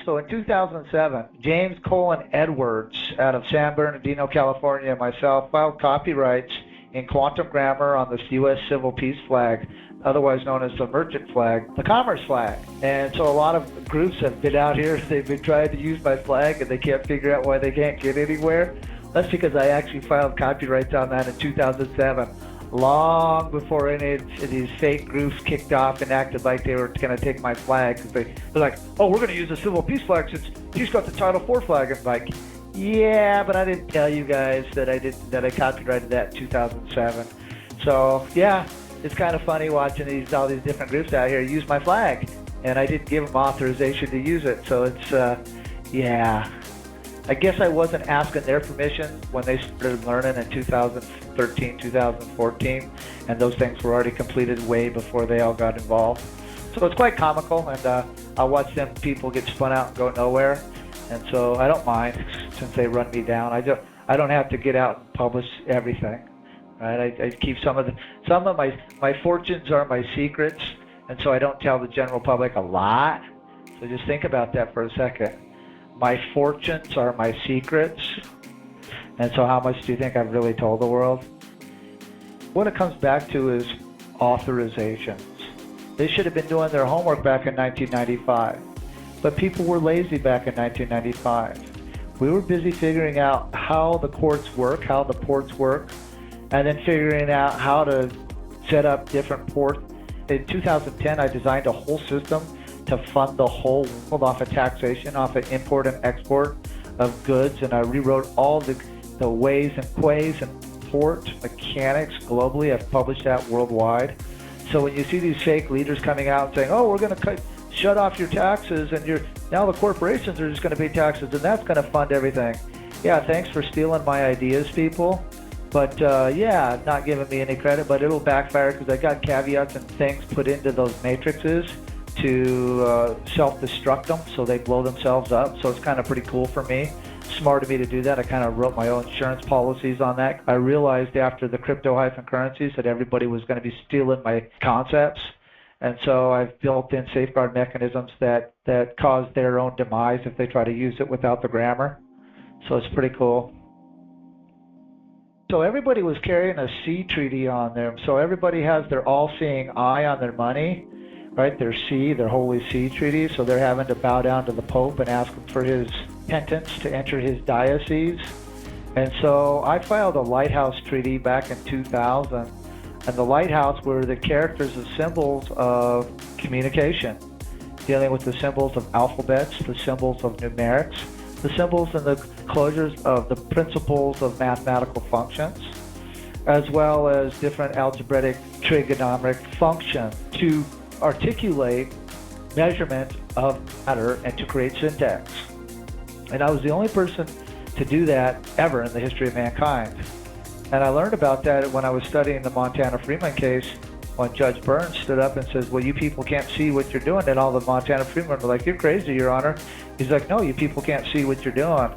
So in 2007, James Colin Edwards out of San Bernardino, California, and myself filed copyrights in quantum grammar on the U.S. Civil Peace flag, otherwise known as the merchant flag, the commerce flag. And so a lot of groups have been out here, they've been trying to use my flag and they can't figure out why they can't get anywhere. That's because I actually filed copyrights on that in 2007, long before any of these fake groups kicked off and acted like they were going to take my flag. Because they're like, oh, we're going to use the Civil Peace flag since he's got the Title IV flag. And I'm like, yeah, but I didn't tell you guys that I copyrighted that in 2007. So yeah, it's kind of funny watching all these different groups out here use my flag, and I didn't give them authorization to use it. So it's yeah. I guess I wasn't asking their permission when they started learning in 2013, 2014, and those things were already completed way before they all got involved. So it's quite comical, and I watch them people get spun out and go nowhere, and so I don't mind since they run me down. I don't have to get out and publish everything, right? I keep some of my fortunes are my secrets, and so I don't tell the general public a lot. So just think about that for a second. My fortunes are my secrets, and so how much do you think I've really told the world? What it comes back to is authorizations. They should have been doing their homework back in 1995, but people were lazy back in 1995. We were busy figuring out how the courts work, how the ports work, and then figuring out how to set up different ports. In 2010, I designed a whole system to fund the whole world off of taxation, off of import and export of goods, and I rewrote all the ways and quays and port mechanics globally. I've published that worldwide. So when you see these fake leaders coming out saying, oh, we're going to shut off your taxes, and now the corporations are just going to pay taxes, and that's going to fund everything. Yeah, thanks for stealing my ideas, people. But yeah, not giving me any credit, but it'll backfire because I got caveats and things put into those matrices to self-destruct them so they blow themselves up. So it's kind of pretty cool for me. Smart of me to do that. I kind of wrote my own insurance policies on that. I realized after the crypto-currencies that everybody was going to be stealing my concepts. And so I've built in safeguard mechanisms that cause their own demise if they try to use it without the grammar. So it's pretty cool. So everybody was carrying a sea treaty on them. So everybody has their all-seeing eye on their money. Right, their Holy See Treaty, so they're having to bow down to the Pope and ask him for his penance to enter his diocese. And so I filed a Lighthouse Treaty back in 2000, and the Lighthouse were the characters and symbols of communication, dealing with the symbols of alphabets, the symbols of numerics, the symbols and the closures of the principles of mathematical functions, as well as different algebraic trigonometric functions to articulate measurement of matter and to create syntax. And I was the only person to do that ever in the history of mankind. And I learned about that when I was studying the Montana Freeman case, when Judge Burns stood up and says, well, you people can't see what you're doing. And all the Montana Freemen were like, you're crazy, Your Honor. He's like, no, you people can't see what you're doing.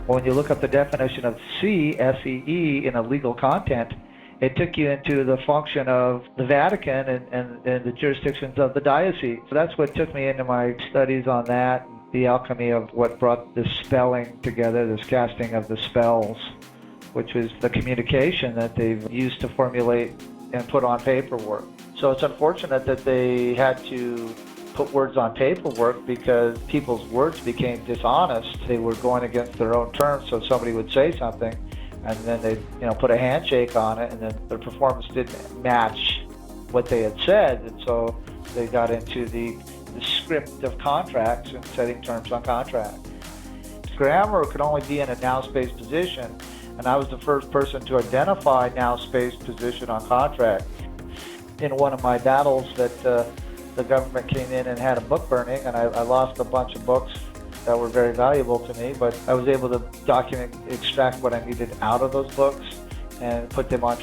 Well, when you look up the definition of see, S-E-E, in a legal content, it took you into the function of the Vatican and the jurisdictions of the diocese. So that's what took me into my studies on that, the alchemy of what brought this spelling together, this casting of the spells, which was the communication that they've used to formulate and put on paperwork. So it's unfortunate that they had to put words on paperwork because people's words became dishonest. They were going against their own terms, so somebody would say something, and then they put a handshake on it, and then their performance didn't match what they had said, and so they got into the script of contracts and setting terms on contract. Grammar could only be in a now space position, and I was the first person to identify now space position on contract. In one of my battles that the government came in and had a book burning, and I lost a bunch of books that were very valuable to me, but I was able to extract what I needed out of those books and put them on